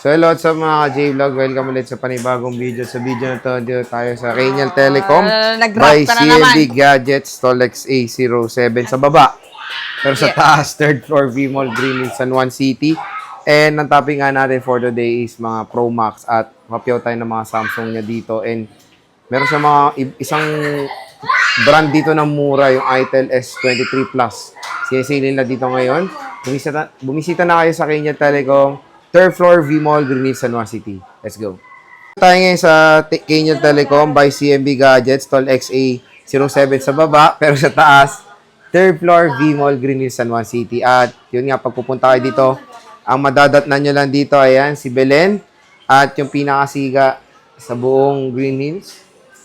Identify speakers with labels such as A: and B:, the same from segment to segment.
A: So hello sa mga J-Vlog, welcome ulit sa panibagong video. Sa video na to, dito tayo sa Rainiel Telecom by CMB Gadgets, Tolex A07 sa baba. Pero sa taas, third floor, V-Mall, Green Hills, San Juan City. And ang topic nga natin for today is mga Pro Max at mapyaw tayo ng mga Samsung niya dito. And meron siya mga isang brand dito na mura, yung Itel S23 Plus. Sinisilin na dito ngayon. Bumisita na kayo sa Rainiel Telecom, third floor, V-Mall, Green Hills, San Juan City. Let's go. Tayo ngayon sa Rainiel Telecom by CMB Gadgets, Tolex A07 sa baba, pero sa taas, third floor, V-Mall, Green Hills, San Juan City. At yun nga, pagpupunta kayo dito, ang madadatnan nyo lang dito, ayan, si Belen. At yung pinakasiga sa buong Green Hills,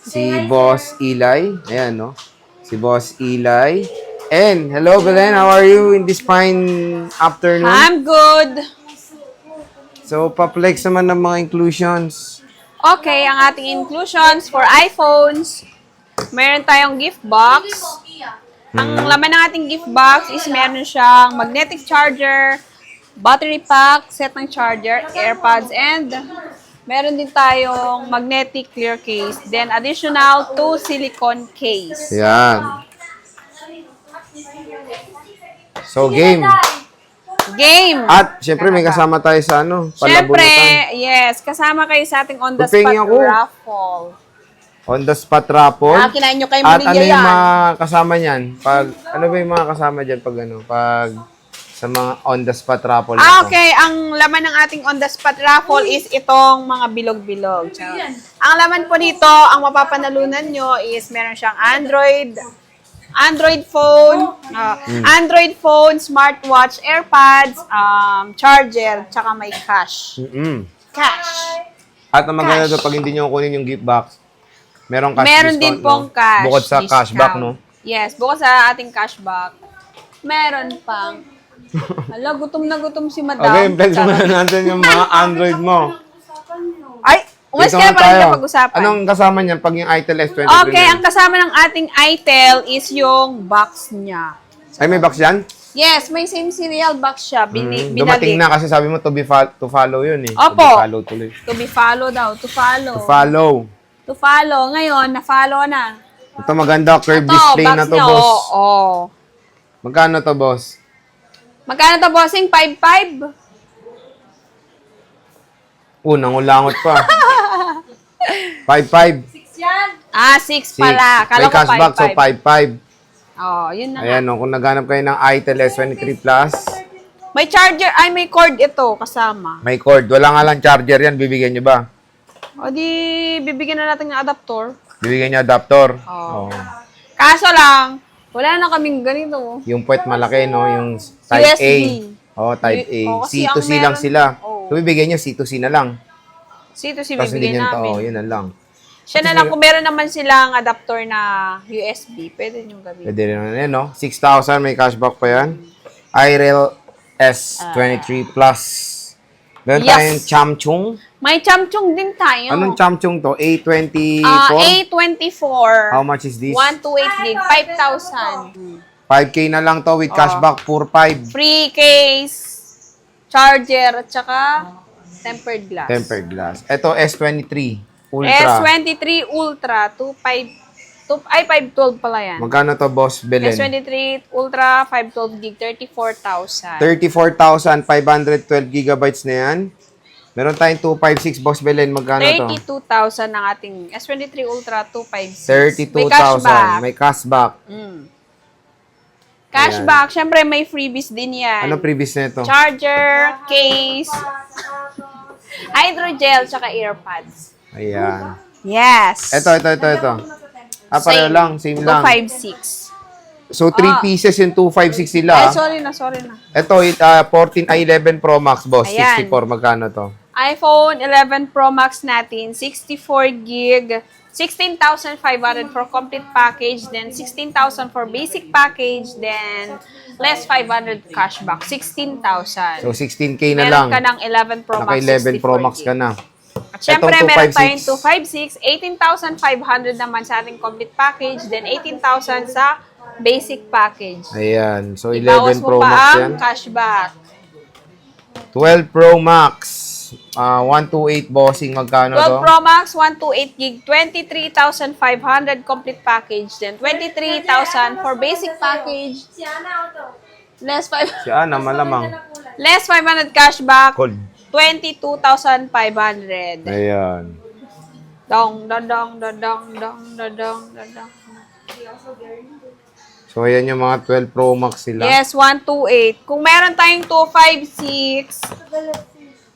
A: si Boss Eli. Ayan, no? Si Boss Eli. And, hello Belen, how are you in this fine afternoon?
B: I'm good.
A: So, pa-flex naman ng mga inclusions.
B: Okay, ang ating inclusions for iPhones. Meron tayong gift box. Ang laman ng ating gift box is meron siyang magnetic charger, battery pack, set ng charger, AirPods, and meron din tayong magnetic clear case. Then, additional 2 silicone case.
A: Yan. So, game.
B: Game!
A: At, syempre, may kasama tayo sa
B: Siyempre,
A: palabunutan.
B: yes, kasama kayo sa ating on the
A: Pupingin
B: spot
A: ako.
B: raffle.
A: On the spot raffle.
B: Kinain nyo kay
A: At
B: Maria
A: ano yung
B: yan.
A: mga kasama niyan? Ano ba yung mga kasama dyan pag sa mga on the spot raffle? na to?
B: Okay, ang laman ng ating on the spot raffle is itong mga bilog-bilog. Ang laman po dito, ang mapapanalunan nyo is meron siyang Android phone, smartwatch, AirPods, charger, tsaka may cash. Cash.
A: At ang maganda doon, pag hindi nyo kunin yung gift box, merong cash
B: Meron
A: discount,
B: din pong
A: no?
B: cash
A: Bukod sa
B: discount.
A: cashback, no?
B: Yes, bukod sa ating cashback, meron pang... Hala, gutom na gutom si madam.
A: Okay, flex muna natin yung mga Android mo.
B: Ay, umas
A: Dito
B: ka na
A: na
B: pala
A: tayo.
B: na pag-usapan.
A: Anong kasama niyan pag yung Itel S23?
B: Okay, ang kasama ng ating itel is yung box niya.
A: Ay, may box yan?
B: Yes, may same serial box siya.
A: Dumating na kasi sabi mo to follow yun eh.
B: Opo.
A: To be follow tuloy.
B: To be follow daw. To follow.
A: To follow.
B: To follow. Ngayon, na-follow na.
A: Ito maganda, curved
B: Ito,
A: display
B: box
A: na to,
B: niya,
A: boss.
B: oo.
A: Magkano to, boss?
B: Magkano to, bossing? 5.5?
A: Nangulangot pa. 5.5.
B: 6 pala. Kala
A: May
B: ko
A: cashback, so
B: 5.5.
A: 5.5.
B: Oh, yun na nga.
A: Ayan, no, kung naghanap kayo ng Itel S23 Plus,
B: May charger. Ay, may cord ito kasama.
A: may cord. Wala nga lang charger yan. Bibigyan nyo ba?
B: O di, bibigyan na natin ng adapter.
A: Bibigyan nyo adapter.
B: Oo. Kaso lang, wala na kaming ganito.
A: Yung puwet malaki, no? Yung Type
B: USB.
A: A. Type A.
B: Kasi
A: C to
B: ang
A: C lang
B: meron-
A: sila.
B: Oo.
A: So, bibigyan nyo C to C na lang.
B: Sito si
A: Tapos hindi
B: bibigyan
A: nyo to.
B: namin.
A: Yun na lang.
B: Siya na lang, kung meron naman silang adapter na USB, pwede nyo gamitin.
A: Pwede rin na yan, no? 6,000 may cashback pa yan. iRail S23 Plus. Meron
B: Yes.
A: tayong Samsung.
B: May Samsung din tayo.
A: Anong Samsung to? A24?
B: A24.
A: How much is this?
B: 128 gig, 5,000.
A: 5K na lang to with cashback, 4,500.
B: Free case, charger, at saka tempered glass.
A: Tempered glass. Ito, S23 Ultra.
B: S23 Ultra, 512 pala yan.
A: Magkano to, Boss Belen?
B: S23 Ultra, 512 gig, 34,000.
A: 34,512 gigabytes na yan. Meron tayong 256, Boss Belen. Magkano to?
B: 32,000 ng ating S23 Ultra, 256.
A: 32,000. May cashback.
B: Cashback, syempre may freebies din yan.
A: Ano previous na ito?
B: Charger, case, hydrogel, tsaka AirPods.
A: Ayan.
B: Yes.
A: Ito. Pareho lang. Same lang.
B: 256.
A: So, 3 pieces yung 256 sila.
B: Ay, sorry na.
A: Ito, 14, 11 Pro Max, Boss.
B: Ayan.
A: 64. Magkano to?
B: iPhone 11 Pro Max natin, 64 gig, 16,500 for complete package, then 16,000 for basic package, then less 500 cashback, 16,000.
A: So, 16K na lang.
B: Meron ka ng 11 Pro Max,
A: Naka 11 Pro
B: 64
A: Max ka
B: gig.
A: na.
B: At syempre,
A: Itong
B: meron
A: 256.
B: tayong 256, 18,500 naman sa ating complete package, then 18,000 sa basic package.
A: Ayan. So,
B: Ibawas
A: 11
B: mo
A: Pro
B: pa
A: Max
B: ang
A: yan.
B: cashback.
A: 12 Pro Max. 128 bossing, magkano
B: 12
A: to?
B: Pro Max, 128 gig, 23,500 complete package. Then 23,000 for basic package. Less 5
A: Si Ana, malamang.
B: less 500 cashback.
A: Cold.
B: 22,500.
A: Ayan.
B: Dong, dong, dong, dong, dong, dong, dong, dong.
A: So, ayan yung mga 12 Pro Max sila.
B: Yes, 128. Kung meron tayong 256,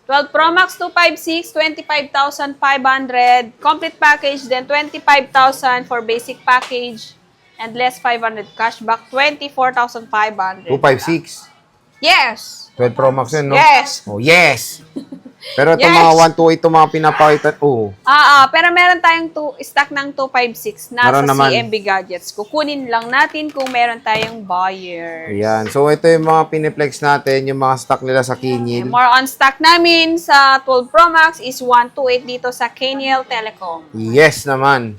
B: 12 Pro Max 256, 25,500. Complete package, then 25,000 for basic package. And less 500 cashback, 24,500.
A: 256.
B: Yes!
A: 12 Pro Max yun, no?
B: Yes!
A: Oh, yes! Pero itong
B: Yes!
A: mga 128, itong mga pinapakita,
B: Pero meron tayong stock ng 256 nasa
A: Meron naman.
B: CMB Gadgets. Kukunin lang natin kung meron tayong buyer.
A: Ayan. So, ito yung mga piniplex natin, yung mga stock nila sa Kinyil.
B: More on stock namin sa 12 Pro Max is 128 dito sa Kenyel Telecom.
A: Yes naman.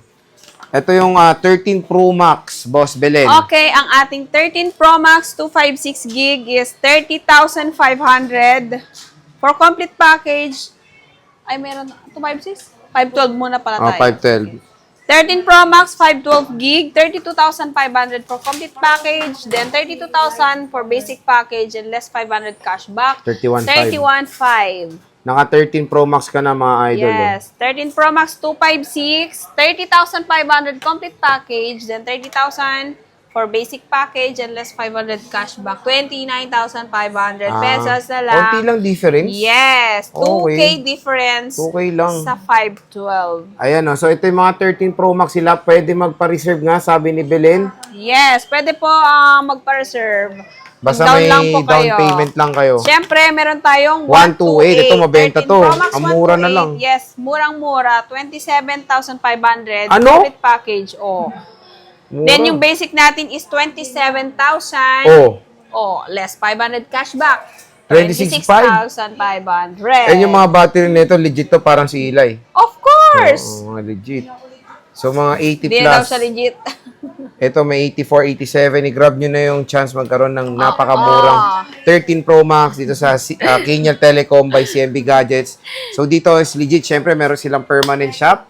A: Ito yung 13 Pro Max, Boss Belen.
B: Okay, ang ating 13 Pro Max 256 gig is 30,500. For complete package, ay meron 256? 512 muna pala tayo.
A: 512.
B: 13 Pro Max 512 gig, 32,500 for complete package, then 32,000 for basic package and less 500 cashback.
A: 31,500.
B: 31,500.
A: Naka 13 Pro Max ka na, mga idol.
B: Yes, 13 Pro Max 256, 30,500 complete package, then 30,000 for basic package and less 500 cashback. 29,500 pesos na lang.
A: Konti lang difference?
B: Yes, 2K
A: Okay.
B: difference
A: 2K lang.
B: sa 512.
A: Ayan, so ito yung mga 13 Pro Max sila. Pwede magpa-reserve nga, sabi ni Belen.
B: Yes, pwede po magpa-reserve.
A: Basta
B: Mag-down
A: may
B: lang po
A: down
B: kayo.
A: payment lang kayo.
B: Siyempre, meron tayong
A: 128. Ito, mabenta
B: 13
A: to.
B: Pro Max
A: Ang mura na
B: 128.
A: lang.
B: Yes, murang-mura. 27,500.
A: Ano?
B: Complete package. Oh.
A: Mura.
B: Then, yung basic natin is 27,000.
A: Oh,
B: Less 500 cashback.
A: 26,500.
B: 26,500.
A: Ayan yung mga battery nito, legit to, parang si Eli.
B: Of course!
A: Oo, mga legit. So, mga 80
B: Hindi
A: plus.
B: na daw siya legit.
A: Ito, may 84, 87. I-grab nyo na yung chance magkaroon ng napakamurang 13 Pro Max dito sa Kenyel Telecom by CMB Gadgets. So, dito is legit. Siyempre, meron silang permanent shop.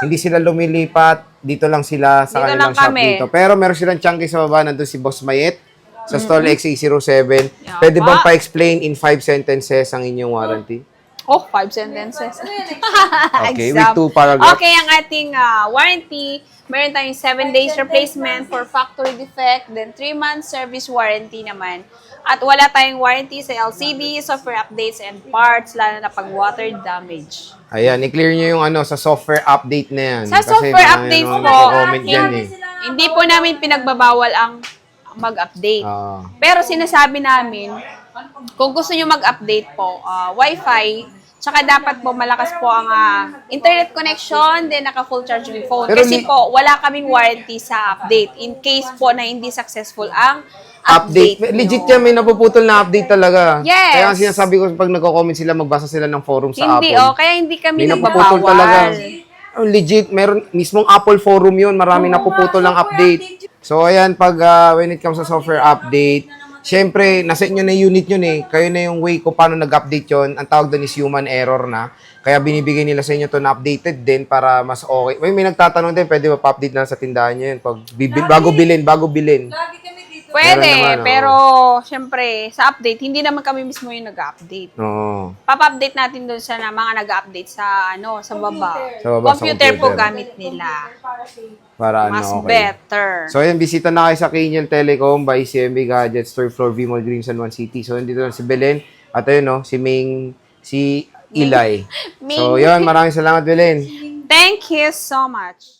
A: Hindi sila lumilipat. Dito lang sila sa
B: Dito
A: kanilang
B: lang
A: shop
B: kami.
A: dito. Pero meron silang chunky sa baba. Nandun si Boss Mayet sa stall XA07.
B: Yeah,
A: Pwede bang
B: pa.
A: pa-explain in 5 sentences ang inyong warranty?
B: 5 sentences.
A: Okay,
B: Exam.
A: with 2 paragraphs.
B: Okay, ang ating warranty, meron tayong 7 days replacement for factory defect, then 3 months service warranty naman. At wala tayong warranty sa LCD, software updates, and parts, lalo na pag water damage.
A: Ayan, i-clear nyo yung ano sa software update na yan.
B: Sa
A: Kasi
B: software
A: mga
B: update
A: ano,
B: po,
A: nagko-comment dyan eh.
B: hindi po namin pinagbabawal ang mag-update. Pero sinasabi namin, kung gusto nyo mag-update po, Wi-Fi, tsaka dapat po malakas po ang internet connection, then naka-full charge yung phone.
A: Pero
B: Kasi po, wala kaming warranty sa update in case po na hindi successful ang
A: update.
B: update.
A: Legit yan, may napuputol na update talaga.
B: Yes.
A: Kaya ang sinasabi ko, pag nagko-comment sila, magbasa sila ng forum sa
B: Hindi,
A: Apple.
B: kaya hindi kami
A: May napuputol
B: nagbabawal.
A: talaga. Oh, legit, meron mismong Apple forum yun, maraming napuputol ng update. So, ayan, pag when it comes sa software update, syempre, nasa inyo na unit yun eh. Kayo na yung way kung paano nag-update yun. Ang tawag doon is human error na. Kaya binibigay nila sa inyo to na updated din para mas okay. May nagtatanong din, pwede ba pa-update na sa tindahan nyo yun? Bago bilhin.
B: Pwede,
A: Meron naman,
B: pero syempre, sa update, hindi naman kami mismo yung nag-update.
A: Oo.
B: Papa-update natin doon sa mga nag-update sa sa baba.
A: Sa baba, sa
B: Computer po
A: computer.
B: gamit nila.
A: Para
B: Mas
A: okay.
B: better.
A: So, ayan, bisita na kayo sa Kenyel Telecom by CMB Gadgets, 3rd floor, V-Mall Green, San Juan City. So, nandito na si Belen. At ayun, no, si Ming, si Eli.
B: Ming.
A: So, yun, maraming salamat, Belen.
B: Thank you so much.